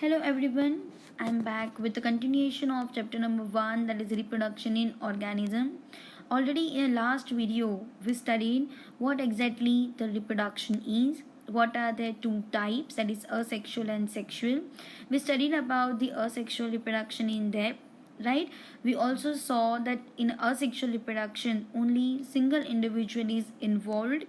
Hello everyone, I'm back with the continuation of chapter number 1, that is reproduction in organism. Already in a last video we studied what exactly the reproduction is, what are the two types, that is asexual and sexual. We studied about the asexual reproduction in depth, right? We also saw that in asexual reproduction only single individual is involved.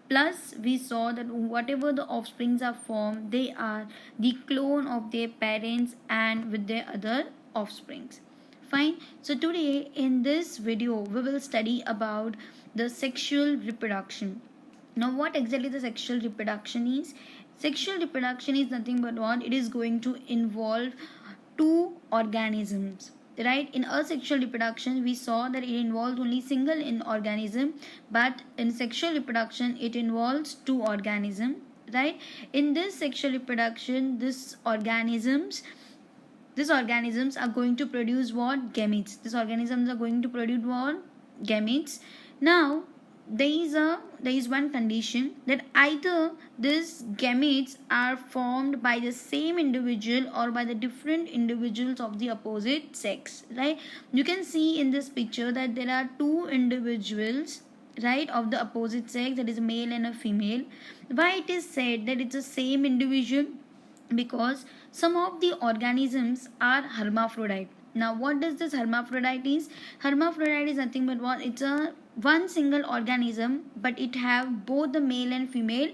Plus, we saw that whatever the offsprings are formed, they are the clone of their parents and with their other offsprings. Fine. So today in this video, we will study about the sexual reproduction. Now, what exactly the sexual reproduction is? Sexual reproduction is nothing but what? It is going to involve two organisms, right? In asexual reproduction we saw that it involves only single in organism, but in sexual reproduction it involves two organisms, right? In this sexual reproduction these organisms are going to produce what? Gametes. These organisms are going to produce what? Gametes. Now there is one condition, that either these gametes are formed by the same individual or by the different individuals of the opposite sex, right? You can see in this picture that there are two individuals, right, of the opposite sex, that is a male and a female. Why it is said that it's the same individual? Because some of the organisms are hermaphrodite. Now what does this hermaphrodite is? Hermaphrodite is nothing but what? It's a one single organism, but it have both the male and female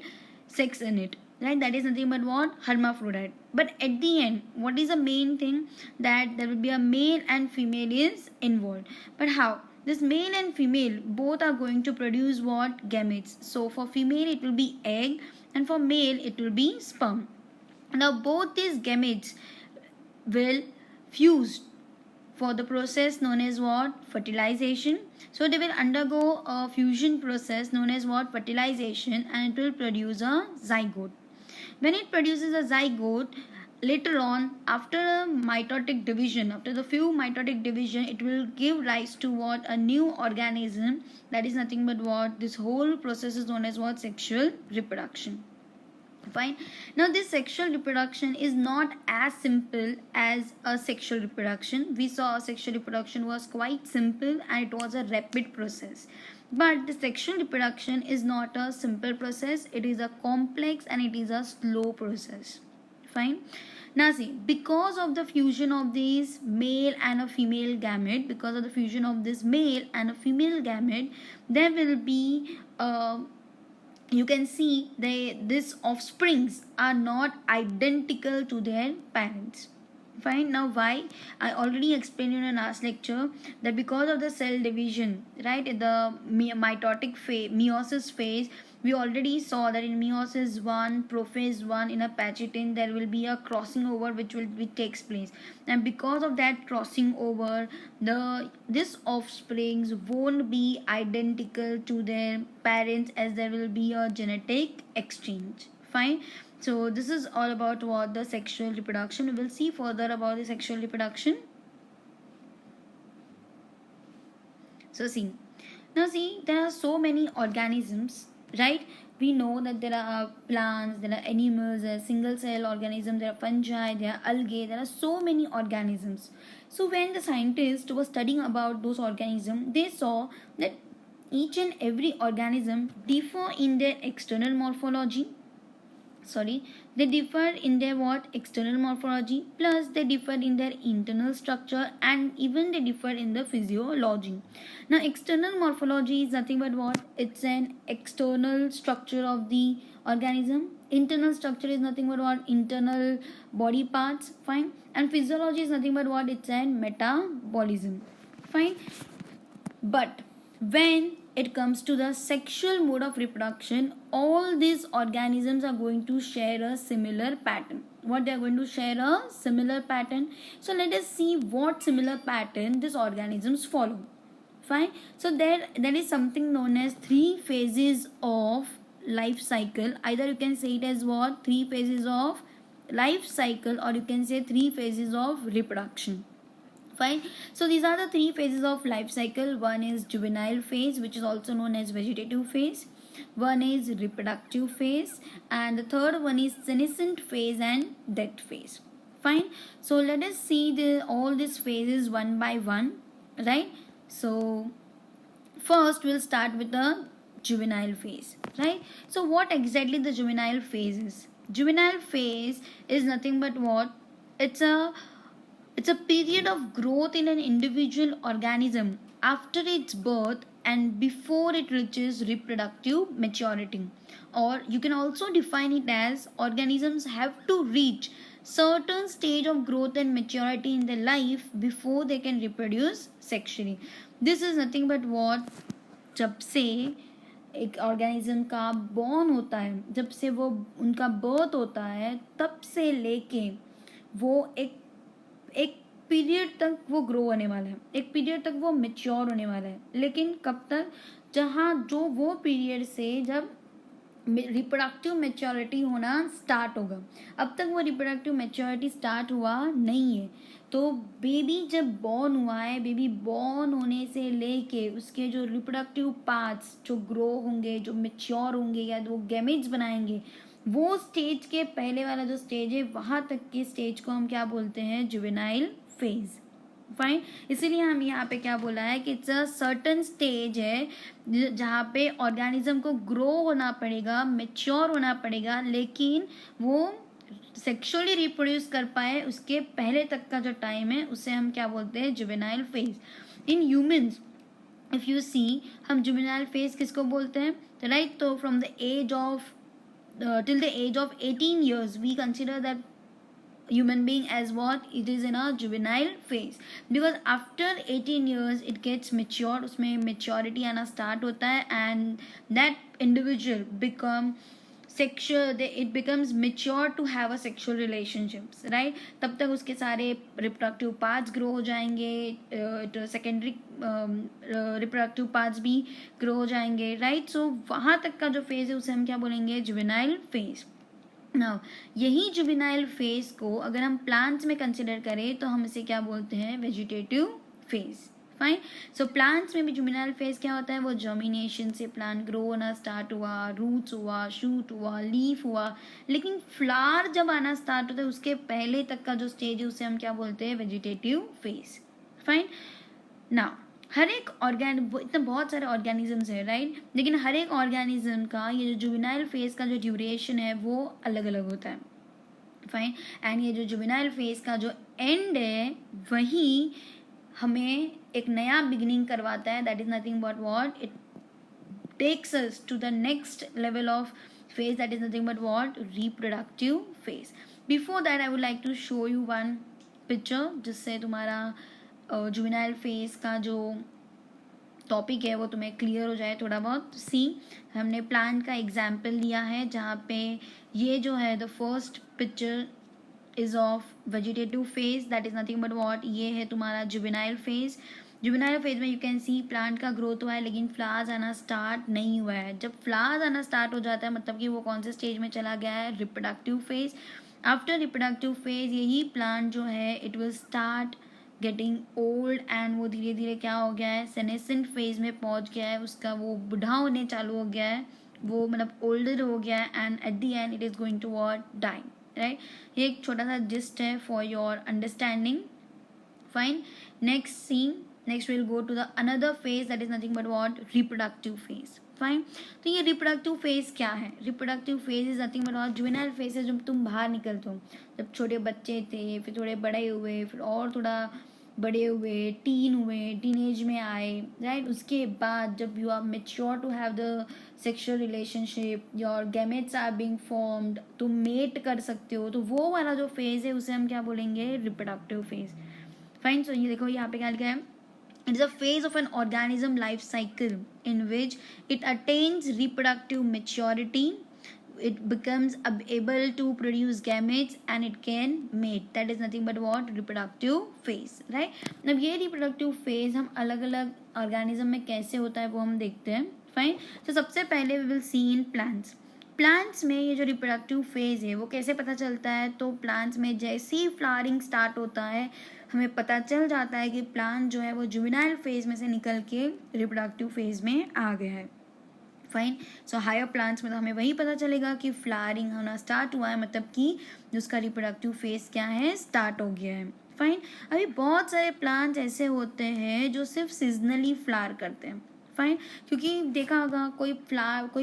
sex in it, right? That is nothing but what? Hermaphrodite. But at the end, what is the main thing? That there will be a male and female is involved. But how? This male and female both are going to produce what? Gametes. So for female it will be egg, and for male it will be sperm. Now both these gametes will fuse for the process known as what? Fertilization. So they will undergo a fusion process known as what? Fertilization, and it will produce a zygote. When it produces a zygote, later on, after a mitotic division, after the few mitotic division, it will give rise to what? A new organism. That is nothing but what? This whole process is known as what? Sexual reproduction. Fine. Now this sexual reproduction is not as simple as a sexual reproduction. We saw sexual reproduction was quite simple and it was a rapid process, but the sexual reproduction is not a simple process. It is a complex and it is a slow process. Fine. Now see, because of the fusion of these male and a female gamete, because of the fusion of this male and a female gamete, there will be you can see these offsprings are not identical to their parents. Fine. Now why? I already explained in a last lecture that because of the cell division, right, in the mitotic phase, meiosis phase, we already saw that in meiosis 1, prophase 1, in a Pachytene there will be a crossing over which takes place, and because of that crossing over, this offsprings won't be identical to their parents, as there will be a genetic exchange. Fine. So this is all about what? The sexual reproduction. We will see further about the sexual reproduction. So see, now see, there are so many organisms, right? We know that there are plants, there are animals, there are single cell organisms, there are fungi, there are algae, there are so many organisms. So when the scientists were studying about those organisms, they saw that each and every organism differ in their external morphology. They differ in their what? External morphology, plus they differ in their internal structure, and even they differ in the physiology. Now external morphology is nothing but what? It's an external structure of the organism. Internal structure is nothing but what? Internal body parts. Fine. And physiology is nothing but what? It's an metabolism. Fine. But when it comes to the sexual mode of reproduction, all these organisms are going to share a similar pattern. What they are going to share? A similar pattern. So let us see what similar pattern these organisms follow. Fine. So there is something known as 3 phases of life cycle. Either you can say it as what? 3 phases of life cycle, or you can say 3 phases of reproduction. Fine. So these are the 3 phases of life cycle. One is juvenile phase, which is also known as vegetative phase. One is reproductive phase, and the third one is senescent phase and death phase. Fine. So let us see all these phases one by one, right? So first we'll start with the juvenile phase, right? So what exactly the juvenile phase is? Juvenile phase is nothing but what? It's a it's a period of growth in an individual organism after its birth and before it reaches reproductive maturity. Or you can also define it as organisms have to reach certain stage of growth and maturity in their life before they can reproduce sexually. This is nothing but what, जब से एक organism का born होता है, जब से वो उनका बर्थ होता है, तब से लेके वो एक एक पीरियड तक वो ग्रो होने वाला है, एक पीरियड तक वो मेच्योर होने वाला है. लेकिन कब तक? जहाँ जो वो पीरियड से जब रिप्रोडक्टिव मेच्योरिटी होना स्टार्ट होगा. अब तक वो रिप्रोडक्टिव मेच्योरिटी स्टार्ट हुआ नहीं है. तो बेबी जब बॉर्न हुआ है, बेबी बॉर्न होने से लेके उसके जो रिप्रोडक्टिव पार्ट्स जो ग्रो होंगे, जो मेच्योर होंगे या वो गैमेट्स बनाएंगे, वो स्टेज के पहले वाला जो स्टेज है, वहाँ तक के स्टेज को हम क्या बोलते हैं? Juvenile phase. फाइन. इसीलिए हम यहाँ पे क्या बोला है कि इट्स अ सर्टन स्टेज है जहाँ पे ऑर्गेनिज्म को ग्रो होना पड़ेगा, मेच्योर होना पड़ेगा, लेकिन वो सेक्सुअली रिप्रोड्यूस कर पाए उसके पहले तक का जो टाइम है उसे हम क्या बोलते हैं? Juvenile phase. In humans if you see, हम जुवेनाइल फेज किसको बोलते हैं? राइट. तो from the age of till the age of 18 years we consider that human being as what? It is in a juvenile phase, because after 18 years it gets mature, उसमें maturity आना start होता है and that individual become sexual, it becomes mature to have a sexual relationships, right? तब तक उसके सारे reproductive parts grow हो जाएंगे, secondary reproductive parts भी grow हो जाएंगे, right? So वहाँ तक का जो phase है उसे हम क्या बोलेंगे? juvenile phase. नाउ यही जुवेनाइल फेज को अगर हम प्लांट्स में कंसिडर करें तो हम इसे क्या बोलते हैं? Vegetative phase. Fine. So plants में भी जुवेनाइल फेज क्या होता है? वो जर्मिनेशन से प्लांट ग्रो होना स्टार्ट हुआ, रूट्स हुआ, शूट हुआ, लीफ हुआ, लेकिन फ्लावर जब आना स्टार्ट होता है उसके पहले तक का जो स्टेज है उसे हम क्या बोलते हैं? Vegetative phase. फाइन. नाउ हर एक इतने बहुत सारे ऑर्गेनिजम्स है, राइट? लेकिन हर एक ऑर्गेनिज्म का ये जो जुवेनाइल फेज का जो ड्यूरेशन है वो अलग अलग होता है. फाइन. एंड ये जो जुवेनाइल फेज का जो एंड है वही हमें एक नया बिगिनिंग करवाता है. That is nothing but what? It takes us to the next level of phase. That is nothing but what? Reproductive phase. Before that I would like to show you one picture जिससे तुम्हारा juvenile phase का जो topic है वो तुम्हें clear हो जाए थोड़ा बहुत. सी, हमने प्लांट का एग्जाम्पल लिया है जहाँ पे ये जो है the first picture is of vegetative phase. That is nothing but what? ये है तुम्हारा जुवेनाइल फेज. जुवेनाइल फेज में यू कैन सी प्लांट का ग्रोथ हुआ है लेकिन फ्लावर्स आना स्टार्ट नहीं हुआ है. जब फ्लावर्स आना स्टार्ट हो जाता है मतलब कि वो कौन से स्टेज में चला गया है? Reproductive phase. After reproductive phase यही प्लांट जो है it will start getting old and वो धीरे धीरे क्या हो गया है? सेनेसेंट फेज में पहुंच गया है. उसका वो बुढ़ा होने चालू हो गया है, वो मतलब ओल्डर हो गया है and at the end it is going to what? Dying. Right. ये एक छोटा सा जिस्ट है for your understanding. Fine. Next scene, next will go to the another phase that is nothing but what? Reproductive phase. Fine. तो ये reproductive phase क्या है? Reproductive phase is nothing but what? Juvenile phase है जब तुम बाहर निकलते हो, जब छोटे बच्चे थे, फिर थोड़े बड़े हुए, फिर और थोड़ा बड़े हुए, टीन हुए, टीनेज में आए, राइट? उसके बाद जब you are mature to have the sexual relationship, your gametes are being formed, तुम मेट कर सकते हो, तो वो वाला जो फेज है उसे हम क्या बोलेंगे? Reproductive phase. फाइन. सो ये देखो यहाँ पे क्या लिखा है? It is a phase of an organism life cycle in which it attains reproductive maturity, it becomes able to produce gametes and it can mate. That is nothing but what? Reproductive phase, right? अब ये reproductive phase हम अलग अलग organism में कैसे होता है वो हम देखते हैं. फाइन. तो सबसे पहले we will see in plants. Plants में ये जो रिप्रोडक्टिव फेज है वो कैसे पता चलता है? तो प्लांट्स में जैसे ही फ्लावरिंग स्टार्ट होता है हमें पता चल जाता है कि प्लांट जो है वो जुवेनाइल फेज में से निकल के रिप्रोडक्टिव फेज में आ गया है. फाइन। सो हायर प्लांट्स में तो हमें वही पता चलेगा कि फ्लावरिंग होना स्टार्ट हुआ है, मतलब कि उसका रिप्रोडक्टिव फेज क्या है, स्टार्ट हो गया है। फाइन। अभी बहुत सारे प्लांट्स ऐसे होते हैं जो सिर्फ सीजनली फ्लावर करते हैं। फाइन। क्योंकि देखा होगा कोई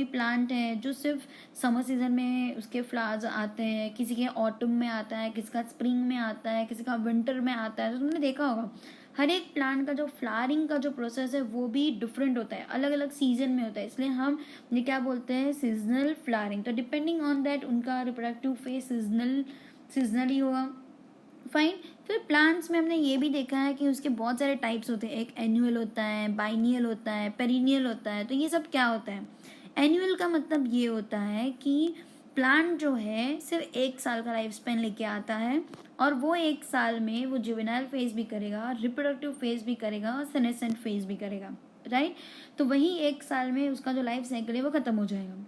प्लांट है जो सिर्फ समर सीजन में उसके फ्लावर्स आते हैं, किसी के ऑटम में आता है, किसी का स्प्रिंग में आता है, किसी का विंटर में आता है। तो तुमने देखा होगा हर एक प्लांट का जो फ्लावरिंग का जो प्रोसेस है वो भी डिफरेंट होता है, अलग अलग सीजन में होता है, इसलिए हम ये क्या बोलते हैं, सीजनल फ्लावरिंग। तो डिपेंडिंग ऑन दैट उनका रिप्रोडक्टिव फेज सीजनली होगा। फाइन। फिर प्लांट्स में हमने ये भी देखा है कि उसके बहुत सारे टाइप्स होते हैं, एक एनुअल होता है, बाइनियल होता है, पेरिनियल होता है। तो ये सब क्या होता है, एनुअल का मतलब ये होता है कि प्लांट जो है सिर्फ 1 साल का लाइफ स्पेन लेके आता है, और वो 1 साल में वो जुवेनाइल फेज भी करेगा, रिप्रोडक्टिव फेज भी करेगा और सेनेसेंट फेज भी करेगा, राइट। तो वही 1 साल में उसका जो लाइफ साइकिल है वो खत्म हो जाएगा।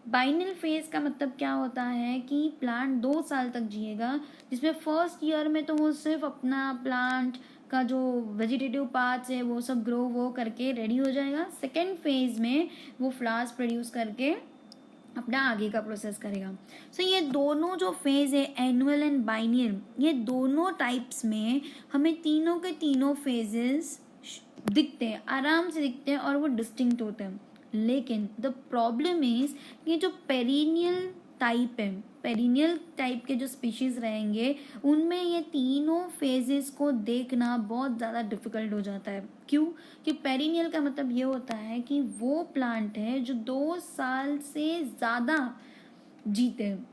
बाइनल फेज का मतलब क्या होता है कि प्लांट 2 साल तक जिएगा, जिसमें फर्स्ट ईयर में तो वो सिर्फ अपना प्लांट का जो वेजिटेटिव पार्ट्स है वो सब ग्रो वो करके रेडी हो जाएगा। सेकेंड फेज में वो फ्लावर्स प्रोड्यूस करके अपना आगे का प्रोसेस करेगा। सो ये दोनों जो फेज है, एनुअल एंड बाइनियल, ये दोनों टाइप्स में हमें तीनों के तीनों फेजेस दिखते हैं, आराम से दिखते हैं और वो डिस्टिंक्ट होते हैं। लेकिन द प्रॉब्लम इज ये जो पेरिनियल टाइप है, पेरिनियल टाइप के जो स्पीशीज रहेंगे उनमें ये तीनों फेजेस को देखना बहुत ज़्यादा डिफिकल्ट हो जाता है। क्यों? कि पेरिनियल का मतलब ये होता है कि वो प्लांट है जो 2 साल से ज़्यादा जीते हैं,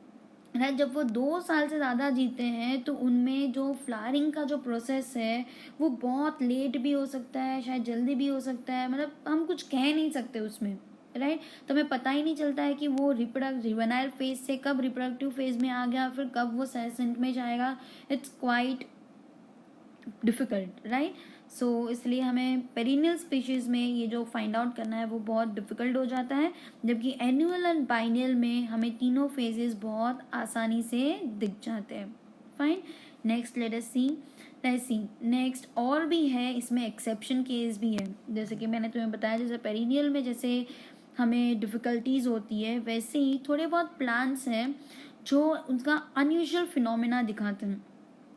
राइट। जब वो 2 साल से ज़्यादा जीते हैं तो उनमें जो फ्लावरिंग का जो प्रोसेस है वो बहुत लेट भी हो सकता है, शायद जल्दी भी हो सकता है, मतलब हम कुछ कह नहीं सकते उसमें, राइट। तो हमें पता ही नहीं चलता है कि वो जुवेनाइल फेज से कब रिप्रोडक्टिव फेज में आ गया, फिर कब वो सेनेसेंट में जाएगा। It's quite difficult, right. So इसलिए हमें पेरिनियल स्पीशीज़ में ये जो फाइंड आउट करना है वो बहुत डिफ़िकल्ट हो जाता है, जबकि एनुअल एंड बाइनियल में हमें तीनों फेजेस बहुत आसानी से दिख जाते हैं। फाइन। नेक्स्ट लेट अस सी नेक्स्ट और भी है, इसमें एक्सेप्शन केस भी है। जैसे कि मैंने तुम्हें बताया, जैसे पेरिनियल में जैसे हमें डिफ़िकल्टीज़ होती है, वैसे ही थोड़े बहुत प्लांट्स हैं जो उनका अनयूजुअल फिनोमेना दिखाते हैं।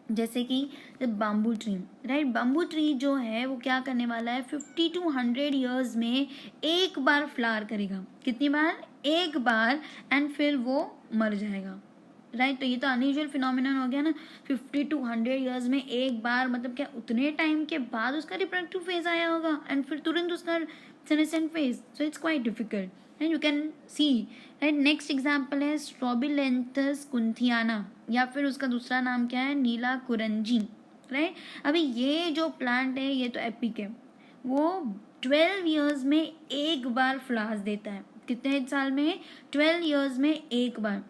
जैसे कि bamboo tree, right. Bamboo tree जो है वो क्या करने वाला है, 50 to 100 ईयर्स में एक बार फ्लावर करेगा। कितनी बार? एक बार, एंड फिर वो मर जाएगा, राइट। तो ये तो अनयूजुअल फिनोमिनन हो गया ना, 50 to 100 ईयर्स में एक बार, मतलब क्या उतने टाइम के बाद उसका रिप्रोडक्टिव फेज आया होगा एंड फिर तुरंत उसका senescent phase. So it's quite difficult and you can C, right. Next example है स्ट्रोबिलेंथस कुंथियाना, या फिर उसका दूसरा नाम क्या है, नीला कुरंजी, राइट। अभी ये जो प्लांट है ये तो एपिक है, वो 12 ईयर्स में एक बार फ्लावर्स देता है। कितने साल में? 12 ईयर्स में एक बार।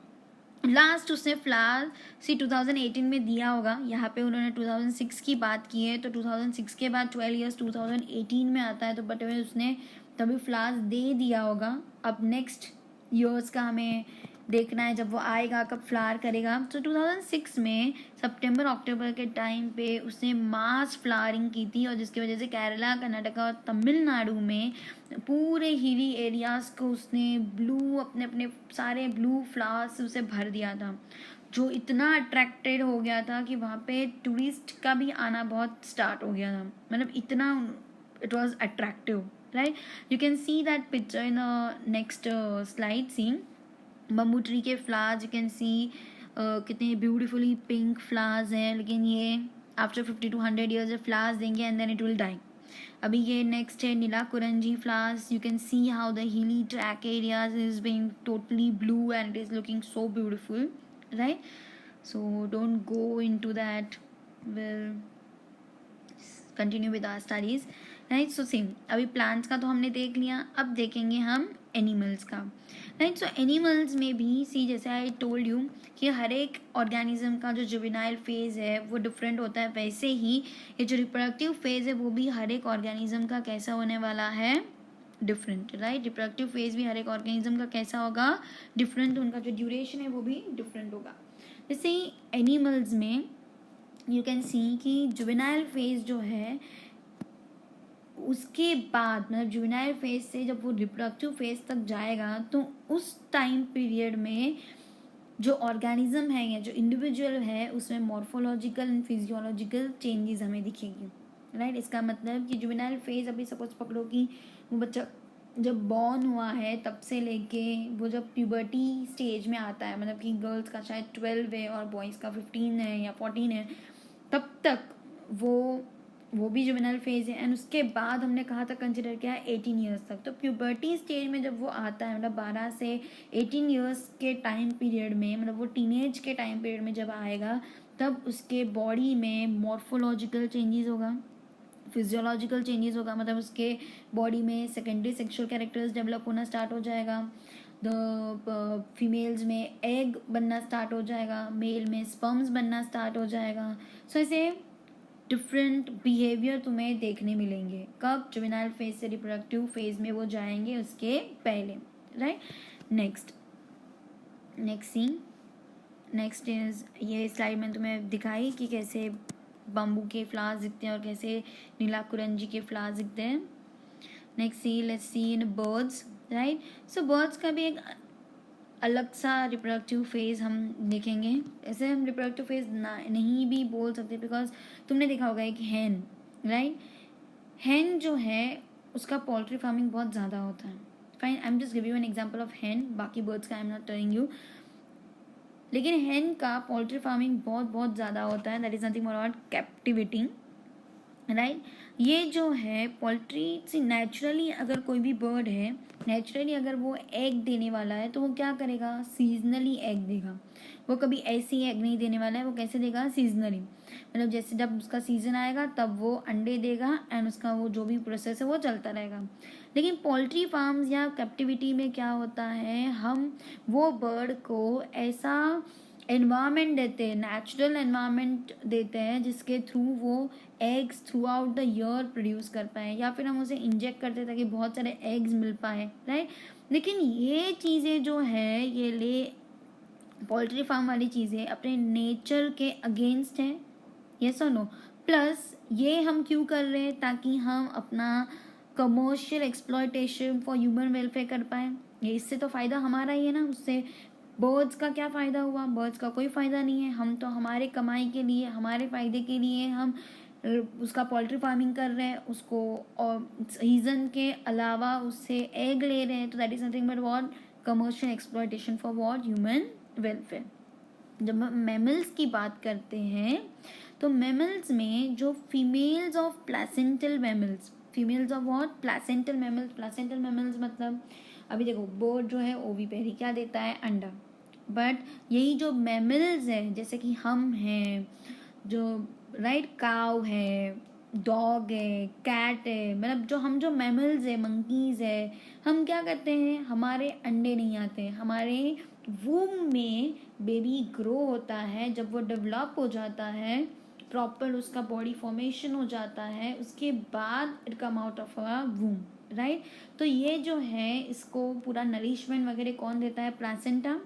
लास्ट उसने फ्लावर 2018 में दिया होगा, यहाँ पे उन्होंने 2006 की बात की है, तो 2006 के बाद 12 ईयर्स 2018 में आता है, तो बट उसने तभी फ्लावर्स दे दिया होगा। अब नेक्स्ट ईयर्स का हमें देखना है, जब वो आएगा कब फ्लावर करेगा। तो 2006 में सितंबर अक्टूबर के टाइम पे उसने मास फ्लावरिंग की थी, और जिसकी वजह से केरला, कर्नाटका और तमिलनाडु में पूरे हिली एरियाज़ को उसने अपने अपने सारे ब्लू फ्लावर्स से उसे भर दिया था, जो इतना अट्रैक्टेड हो गया था कि वहाँ पे टूरिस्ट का भी आना बहुत स्टार्ट हो गया था, मतलब इतना it was attractive, right. You can see that picture in next slide. Seen bamboo tree के फ्लावर्स यू कैन सी कितने ब्यूटीफुली पिंक फ्लावर्स हैं, लेकिन ये आफ्टर 50 to 100 ईयर्स फ्लावर्स देंगे and then it will die. अभी ये next है Neela Kurinji flowers. You can see how the hilly track areas is being totally blue and it is looking so beautiful, right. So don't go into that, will continue with our studies, right. So same, अभी plants का तो हमने देख लिया, अब देखेंगे हम animals का, राइट। सो एनिमल्स में भी सी, जैसे आई टोल्ड यू कि हर एक ऑर्गेनिज्म का जो जुवेनाइल फेज है वो डिफरेंट होता है, वैसे ही ये जो रिप्रोडक्टिव फेज है वो भी हर एक ऑर्गेनिज्म का कैसा होने वाला है, डिफरेंट, राइट। रिप्रोडक्टिव फेज भी हर एक ऑर्गेनिज्म का कैसा होगा, डिफरेंट, उनका जो ड्यूरेशन है वो भी डिफरेंट होगा। जैसे ही एनिमल्स में यू कैन सी कि जुवेनाइल फेज जो है उसके बाद मतलब जुवेनाइल फेज से जब वो रिप्रोडक्टिव फेज तक जाएगा तो उस टाइम पीरियड में जो ऑर्गेनिज्म है या जो इंडिविजुअल है उसमें मॉर्फोलॉजिकल एंड फिजियोलॉजिकल चेंजेस हमें दिखेगी, राइट। इसका मतलब कि जुवेनाइल फेज, अभी सपोज पकड़ो कि वो बच्चा जब बॉर्न हुआ है तब से लेके वो जब प्यूबर्टी स्टेज में आता है, मतलब कि गर्ल्स का शायद 12 है और बॉयज़ का 15 है या 14 है, तब तक वो भी जुवेनाइल फेज है। एंड उसके बाद हमने कहा था कंसिडर किया है 18 ईयर्स तक। तो प्यूबर्टी स्टेज में जब वो आता है, मतलब 12 से 18 ईयर्स के टाइम पीरियड में, मतलब वो टीनेज के टाइम पीरियड में जब आएगा, तब उसके बॉडी में मॉर्फोलॉजिकल चेंजेस होगा, फिजियोलॉजिकल चेंजेस होगा, मतलब उसके बॉडी में सेकेंडरी सेक्सुअल कैरेक्टर्स डेवलप होना स्टार्ट हो जाएगा। द फीमेल्स में एग बनना स्टार्ट हो जाएगा, मेल में स्पर्म्स बनना स्टार्ट हो जाएगा। सो ऐसे डिफरेंट बिहेवियर तुम्हें देखने मिलेंगे। कब? जुवेनाइल फेज से रिप्रोडक्टिव फेज में वो जाएंगे उसके पहले, right. Next scene, next is, ये स्लाइड में तुम्हें दिखाई कि कैसे बम्बू के फ्लावर्स दिखते हैं और कैसे नीलाकुरंजी के फ्लावर्स दिखते हैं। Next see, let's see in birds, right. So birds का भी एक अलग सा रिप्रोडक्टिव फेज हम देखेंगे। ऐसे हम रिप्रोडक्टिव फेज नहीं भी बोल सकते, बिकॉज तुमने देखा होगा एक हैन, राइट। हैन जो है उसका पोल्ट्री फार्मिंग बहुत ज़्यादा होता है। Fine, I am just give you an example of hen, बाकी बर्ड्स का I am not telling you. लेकिन हैन का पोल्ट्री फार्मिंग बहुत ज़्यादा होता है। That is nothing about captivating, right. ये जो है पोल्ट्री से नेचुरली, अगर कोई भी बर्ड है नेचुरली अगर वो एग देने वाला है तो वो क्या करेगा? सीजनली एग देगा। वो कभी ऐसी एग नहीं देने वाला है। वो कैसे देगा? सीजनली, मतलब जैसे जब उसका सीजन आएगा तब वो अंडे देगा एंड उसका वो जो भी प्रोसेस है वो चलता रहेगा। लेकिन पोल्ट्री फार्म्स या कैप्टिविटी में क्या होता है, हम वो बर्ड को ऐसा एनवायरनमेंट देते हैं, नेचुरल एनवायरनमेंट देते हैं जिसके थ्रू वो eggs through out the year produce कर पाए, या फिर हम उसे इंजेक्ट करते ताकि बहुत सारे एग्स मिल पाए, राइट। लेकिन ये चीज़ें जो है, ये पोल्ट्री फार्म वाली चीज़ें अपने नेचर के अगेंस्ट हैं, यस और नो। प्लस ये हम क्यों कर रहे हैं? ताकि हम अपना commercial exploitation for human welfare कर पाए। ये इससे तो फ़ायदा हमारा ही है ना। उससे बर्ड्स का क्या फ़ायदा हुआ? बर्ड्स का कोई फ़ायदा नहीं है। हम तो हमारे कमाई के लिए, हमारे फ़ायदे के लिए हम उसका पोल्ट्री फार्मिंग कर रहे हैं, उसको और सीजन के अलावा उससे एग ले रहे हैं। तो that is nothing but what? Commercial exploitation for what? Human welfare. जब हम मैमल्स की बात करते हैं तो मैमल्स में जो females of placental mammals, females of what? Placental mammals. Placental mammals मतलब अभी देखो, बर्ड जो है ओवीपेरी क्या देता है? अंडा। बट यही जो मैमल्स है, जैसे कि हम हैं, जो राइट काउ है, डॉग है, कैट है, मतलब जो मैमल्स है, मंकीज है, हम क्या करते हैं? हमारे अंडे नहीं आते, हमारे वूम में बेबी ग्रो होता है। जब वो डेवलप हो जाता है, प्रॉपर उसका बॉडी फॉर्मेशन हो जाता है, उसके बाद it come out of a womb, right. तो ये जो है, इसको पूरा नरिशमेंट वगैरह कौन देता है? प्लासेंटा।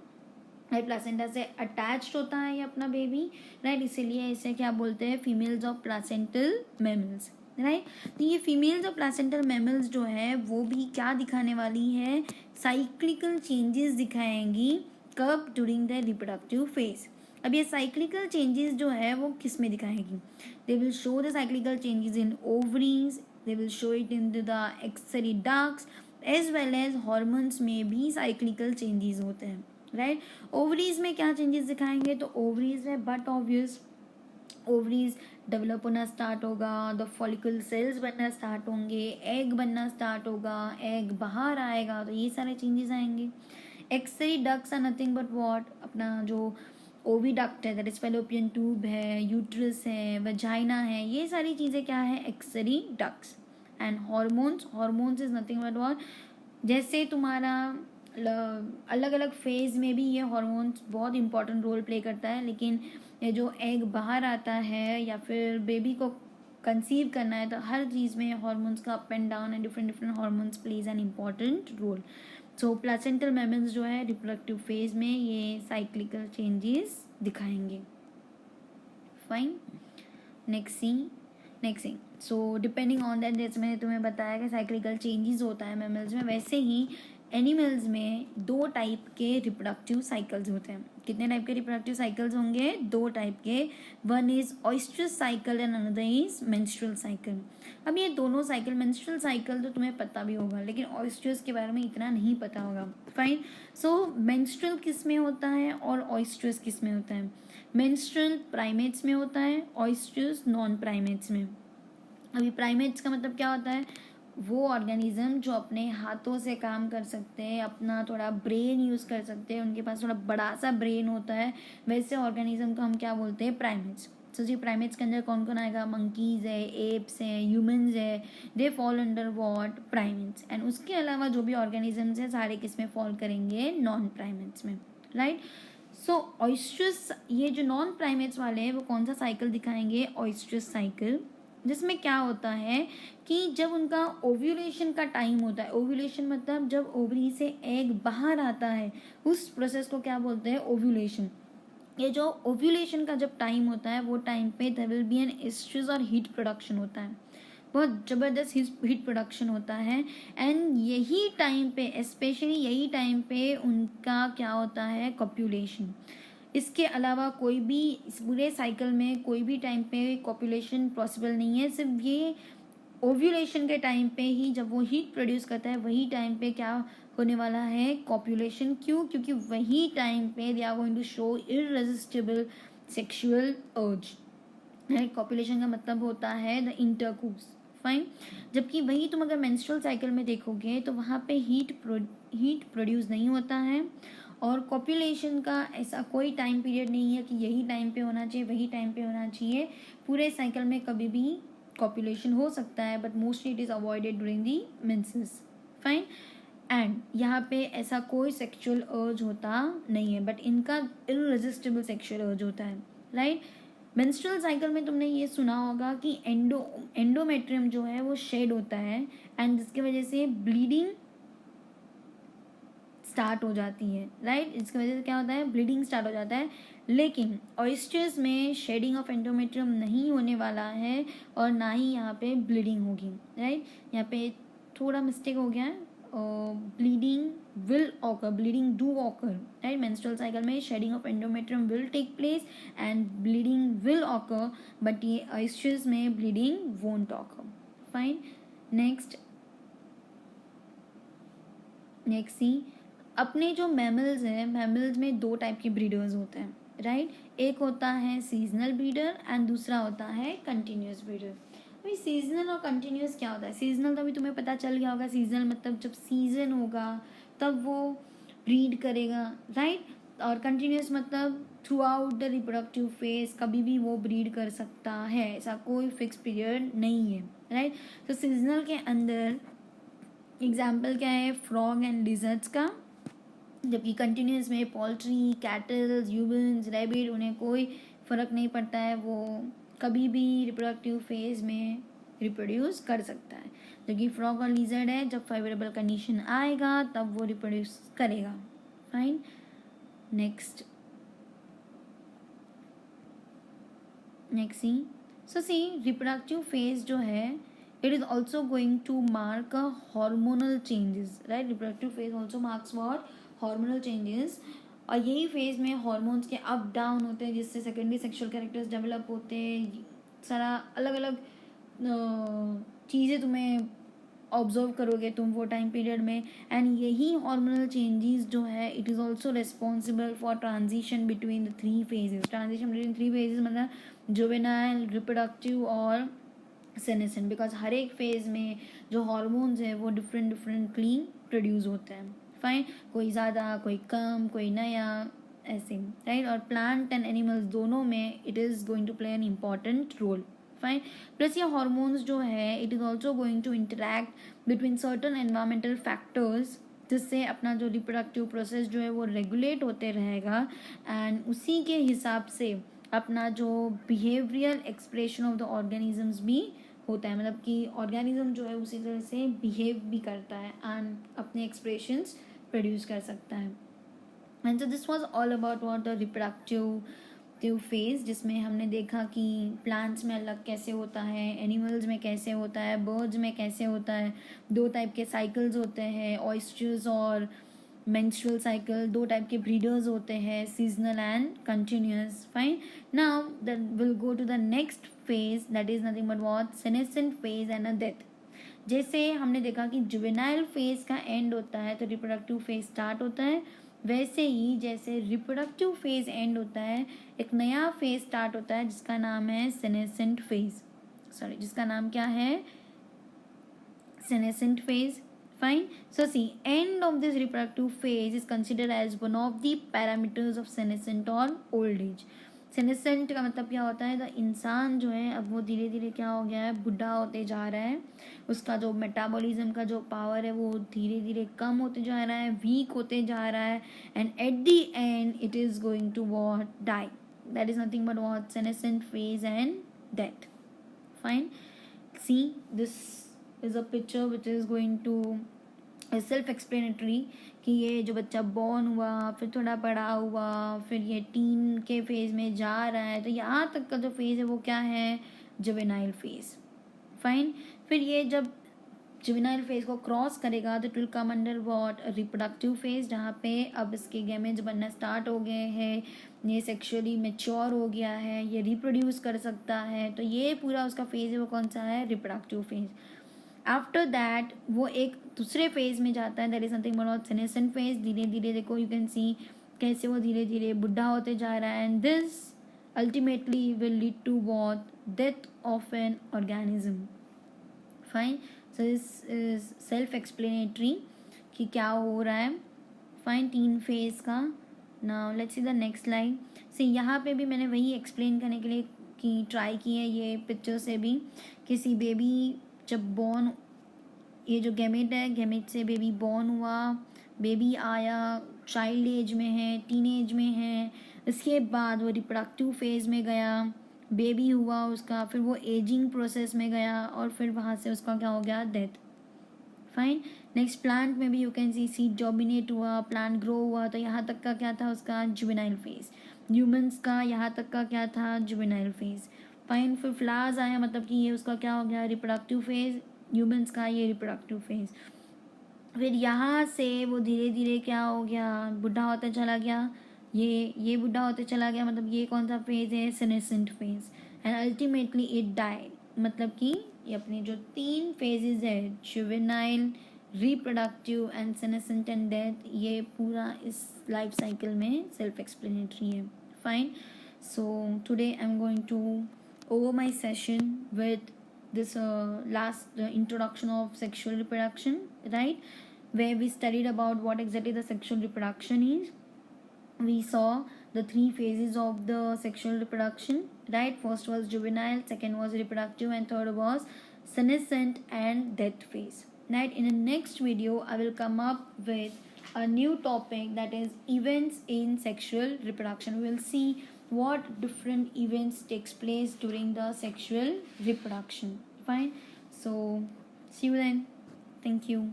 प्लासेंटा से अटैच्ड होता है ये अपना बेबी, राइट। इसीलिए इसे क्या बोलते हैं? Females of placental mammals, right. तो ये फीमेल्स ऑफ प्लासेंटल मैमल्स जो है वो भी क्या दिखाने वाली है? साइक्लिकल चेंजेस दिखाएंगी। कब? During the reproductive phase. अब ये साइक्लिकल चेंजेस जो है वो किस में दिखाएगी? They will show the cyclical changes in ovaries, they will show it in the accessory ducts, as well as hormones में भी साइक्लिकल चेंजेस होते हैं, राइट। ओवरीज में क्या चेंजेस दिखाएंगे? तो ओवरीज में बट ऑब्वियस ओवरीज डेवलप होना स्टार्ट होगा, द फॉलिकल सेल्स बनना स्टार्ट होंगे, एग बनना स्टार्ट होगा, एग बाहर आएगा, तो ये सारे चेंजेस आएंगे। Accessory ducts are nothing but what? अपना जो ओविडक्ट है, दैट इज फैलोपियन ट्यूब है, यूट्रस है, वजाइना है, ये सारी चीज़ें क्या है? Accessory ducts. And hormones is nothing but what? जैसे तुम्हारा अलग अलग फेज में भी ये हॉर्मोन्स बहुत इंपॉर्टेंट रोल प्ले करता है, लेकिन ये जो एग बाहर आता है या फिर बेबी को कंसीव करना है, तो हर चीज़ में हॉर्मोन्स का up and down and different hormones plays an important role. So placental mammals जो है रिप्रोडक्टिव फेज में ये साइक्लिकल चेंजेस दिखाएंगे। Fine, next see. So depending on that, जैसे मैंने तुम्हें बताया कि साइक्लिकल चेंजेस होता है मैमल्स में, वैसे ही एनिमल्स में 2 टाइप के रिप्रोडक्टिव साइकिल्स होते हैं. कितने टाइप के रिप्रोडक्टिव साइकिल्स होंगे? 2 टाइप के. One is oestrous cycle and another is menstrual cycle. अब ये दोनों साइकिल, मेंस्ट्रुअल साइकिल तो तुम्हें पता भी होगा, लेकिन ऑयस्ट्रस के बारे में इतना नहीं पता होगा. फाइन. सो मेंस्ट्रुअल किस में होता है और ऑयस्ट्रस किस में होता है? मेंस्ट्रुअल प्राइमेट्स में होता है, ऑयस्ट्रस नॉन प्राइमेट्स में. अभी प्राइमेट्स का मतलब क्या होता है? वो ऑर्गेनिज्म जो अपने हाथों से काम कर सकते हैं, अपना थोड़ा ब्रेन यूज़ कर सकते हैं, उनके पास थोड़ा बड़ा सा ब्रेन होता है, वैसे ऑर्गेनिज्म को हम क्या बोलते हैं? प्राइमेट्स. सो जी प्राइमेट्स के अंदर कौन कौन आएगा? मंकीज़ है, एप्स हैं, ह्यूमंस है, they fall under what? Primates. And उसके अलावा जो भी ऑर्गेनिजम्स हैं सारे किस में फॉल करेंगे? नॉन प्राइमेट्स में. राइट. सो ऑयस्ट्रस, ये जो नॉन प्राइमेट्स वाले हैं वो कौन सा साइकिल दिखाएंगे? ऑयस्ट्रस साइकिल. जिसमें क्या होता है कि जब उनका ओव्यूलेशन का टाइम होता है, ओव्यूलेशन मतलब जब ओवरी से एग बाहर आता है, उस प्रोसेस को क्या बोलते हैं? ओव्यूलेशन. ये जो ओव्यूलेशन का जब टाइम होता है वो टाइम पे there will be an estrus और हीट प्रोडक्शन होता है, बहुत ज़बरदस्त हीट प्रोडक्शन होता है. एंड यही टाइम पे, स्पेशली यही टाइम पे उनका क्या होता है? कॉप्यूलेशन. इसके अलावा कोई भी इस पूरे साइकिल में कोई भी टाइम पे कॉपुलेशन पॉसिबल नहीं है. सिर्फ ये ओव्यूलेशन के टाइम पे ही, जब वो हीट प्रोड्यूस करता है, वही टाइम पे क्या होने वाला है? कॉपुलेशन. क्यों? क्योंकि वही टाइम पे they are going to show irresistible sexual urge. Copulation का मतलब होता है द इंटरकोर्स. फाइन. जबकि वही तुम अगर मेंस्ट्रुअल साइकिल में देखोगे तो वहाँ पे हीट प्रोड्यूस नहीं होता है, और कॉपुलेशन का ऐसा कोई टाइम पीरियड नहीं है कि यही टाइम पे होना चाहिए, वही टाइम पे होना चाहिए. पूरे साइकिल में कभी भी कॉपुलेशन हो सकता है, but mostly it is avoided during the menses. Fine. And यहाँ पे ऐसा कोई सेक्सुअल अर्ज होता नहीं है, बट इनका इररेजिस्टिबल सेक्सुअल अर्ज होता है. राइट. मेंस्ट्रुअल साइकिल में तुमने ये सुना होगा कि एंडोमेट्रियम जो है वो शेड होता है, एंड जिसकी वजह से ब्लीडिंग स्टार्ट हो जाती है. राइट. इसकी वजह से क्या होता है? ब्लीडिंग स्टार्ट हो जाता है. लेकिन ऑयस्टर्स में शेडिंग ऑफ एंडोमेट्रियम नहीं होने वाला है, और ना ही यहाँ पे ब्लीडिंग होगी. राइट. यहाँ पे थोड़ा मिस्टेक हो गया है. Bleeding will occur, bleeding do occur. Right. Menstrual cycle में shedding of endometrium will take place and bleeding will occur, but ये ऑयस्टर्स में bleeding won't occur. Fine. Next see, अपने जो मैमल्स हैं, मैमल्स में 2 टाइप के ब्रीडर्स होते हैं. राइट. एक होता है सीजनल ब्रीडर एंड दूसरा होता है कंटिन्यूस ब्रीडर. अभी सीजनल और कंटिन्यूस क्या होता है? सीजनल तो अभी तुम्हें पता चल गया होगा. सीजनल मतलब जब सीजन होगा तब वो ब्रीड करेगा. राइट. और कंटिन्यूस मतलब through out the reproductive phase कभी भी वो ब्रीड कर सकता है, ऐसा कोई फिक्स पीरियड नहीं है. राइट. तो सीजनल के अंदर एग्जाम्पल क्या है? फ्रॉग एंड लिजर्ड्स का. जबकि कंटिन्यूस में पोल्ट्री, कैटल्स, ह्यूमन्स, रैबिट, उन्हें कोई फ़र्क नहीं पड़ता है, वो कभी भी रिप्रोडक्टिव फेज में रिप्रोड्यूस कर सकता है. जबकि फ्रॉग और लिजर्ड है, जब फेवरेबल कंडीशन आएगा तब वो रिप्रोड्यूस करेगा. फाइन. Next see. सो सी रिप्रोडक्टिव फेज जो है, it is also going to mark a hormonal changes. Right. Reproductive phase also marks what? Hormonal changes. और यही फेज में हॉर्मोन्स के अप डाउन होते हैं, जिससे सेकेंडरी सेक्सुअल कैरेक्टर्स डेवलप होते हैं. सारा अलग अलग चीज़ें तुम्हें ऑब्जर्व करोगे तुम वो टाइम पीरियड में. एंड यही हॉर्मोनल चेंजेस जो है, it is also responsible for transition between the 3 phases. Transition between 3 phases मतलब जुवेनाइल, रिप्रोडक्टिव और सेनेसेंट. बिकॉज हर एक फेज में जो हॉर्मोन्स हैं वो डिफरेंटली प्रोड्यूस होते हैं. फाइन. कोई ज़्यादा, कोई कम, कोई नया, ऐसे. राइट. और प्लांट एंड एनिमल्स दोनों में it is going to play an important role. Fine. Plus ये हॉर्मोन्स जो है, it is also going to interact between certain environmental factors, जिससे अपना जो रिप्रोडक्टिव प्रोसेस जो है वो रेगुलेट होते रहेगा. एंड उसी के हिसाब से अपना जो behavioural expression of the organisms भी होता है. मतलब कि ऑर्गेनिज्म जो है उसी तरह से बिहेव भी करता है एंड अपने एक्सप्रेशंस प्रोड्यूस कर सकता है. And so this was all about what the reproductive reproductive phase, जिसमें हमने देखा कि प्लांट्स में अलग कैसे होता है, एनिमल्स में कैसे होता है, बर्ड्स में कैसे होता है, 2 टाइप के साइकिल्स होते हैं, ऑयस्टर्स और menstrual cycle, 2 टाइप के ब्रीडर्स होते हैं, seasonal and continuous. Fine. Now then we'll go to the next phase, that is nothing but what, senescent phase and a death. जैसे हमने देखा कि जुवेनाइल फेज का एंड होता है तो रिप्रोडक्टिव फेज स्टार्ट होता है, वैसे ही जैसे रिप्रोडक्टिव फेज एंड होता है एक नया फेज स्टार्ट होता है जिसका नाम है सेनेसेंट फेज. सॉरी, जिसका नाम क्या है, senescent phase. Fine. So see, end of this reproductive phase is considered as one of the parameters of senescent or old age. Senescent का मतलब क्या होता है, तो इंसान जो है अब वो धीरे धीरे क्या हो गया है, बुढ़ा होते जा रहा है, उसका जो मेटाबॉलिज्म का जो पावर है वो धीरे धीरे कम होते जा रहा है, वीक होते जा रहा है, and at the end it is going to what, die. That is nothing but what, senescent phase and death. Fine. See, this is a picture which is going to self explanatory कि ये जो बच्चा born हुआ, फिर थोड़ा बड़ा हुआ, फिर ये टीन के फेज़ में जा रहा है, तो यहाँ तक का जो फेज़ है वो क्या है, जुवेनाइल फेज़. फाइन. फिर ये जब जुवेनाइल फेज़ को क्रॉस करेगा तो it will come under what, reproductive phase, जहाँ पे अब इसके गैमेट्स बनना स्टार्ट हो गए हैं, ये सेक्सुअली मेच्योर हो गया है, ये रिप्रोड्यूस कर सकता है, तो ये पूरा उसका फेज़ है वो कौन सा है, रिप्रोडक्टिव फेज़. आफ्टर दैट वो एक दूसरे फेज में जाता है, that is something about senescent phase. धीरे धीरे देखो, यू कैन सी कैसे वो धीरे धीरे बुढ़ा होते जा रहा है, and this ultimately will lead to what, death of an organism. Fine. So this is self explanatory कि क्या हो रहा है. फाइन. 3 फेज का. Now let's see the next slide. See यहाँ पे भी मैंने वही एक्सप्लेन करने के लिए कि ट्राई की है ये पिक्चर से भी, किसी बेबी जब बॉर्न, ये जो गैमेट है, गैमेट से बेबी बॉर्न हुआ, बेबी आया, चाइल्ड एज में है, टीन एज में है, इसके बाद वो रिप्रोडक्टिव फेज में गया, बेबी हुआ उसका, फिर वो एजिंग प्रोसेस में गया, और फिर वहाँ से उसका क्या हो गया, डेथ. फाइन. नेक्स्ट, प्लांट में भी यू कैन सी सीड जॉबिनेट हुआ, प्लांट ग्रो हुआ, तो यहाँ तक का क्या था उसका, जुवेनाइल फेज. ह्यूमंस का यहाँ तक का क्या था, जुवेनाइल फेज. फाइन. फिर फ्लावर्स आया, मतलब कि ये उसका क्या हो गया, रिप्रोडक्टिव फेज. ह्यूमंस का ये रिप्रोडक्टिव फेज. फिर यहाँ से वो धीरे धीरे क्या हो गया, बुढ़ा होता चला गया, ये बुढ़ा होते चला गया, मतलब ये कौन सा फेज है, senescent phase. And ultimately it died, मतलब कि ये अपने जो 3 फेजेस है, juvenile, reproductive and senescent and death, ये पूरा इस लाइफ साइकिल में सेल्फ एक्सप्लेनेटरी है. Fine. So today I am going to over my session with this last introduction of sexual reproduction, right, where we studied about what exactly the sexual reproduction is. We saw the 3 phases of the sexual reproduction, right. First was juvenile, second was reproductive, and third was senescent and death phase, right. In the next video I will come up with a new topic, that is events in sexual reproduction. We will see what different events takes place during the sexual reproduction. Fine. So see you then. Thank you.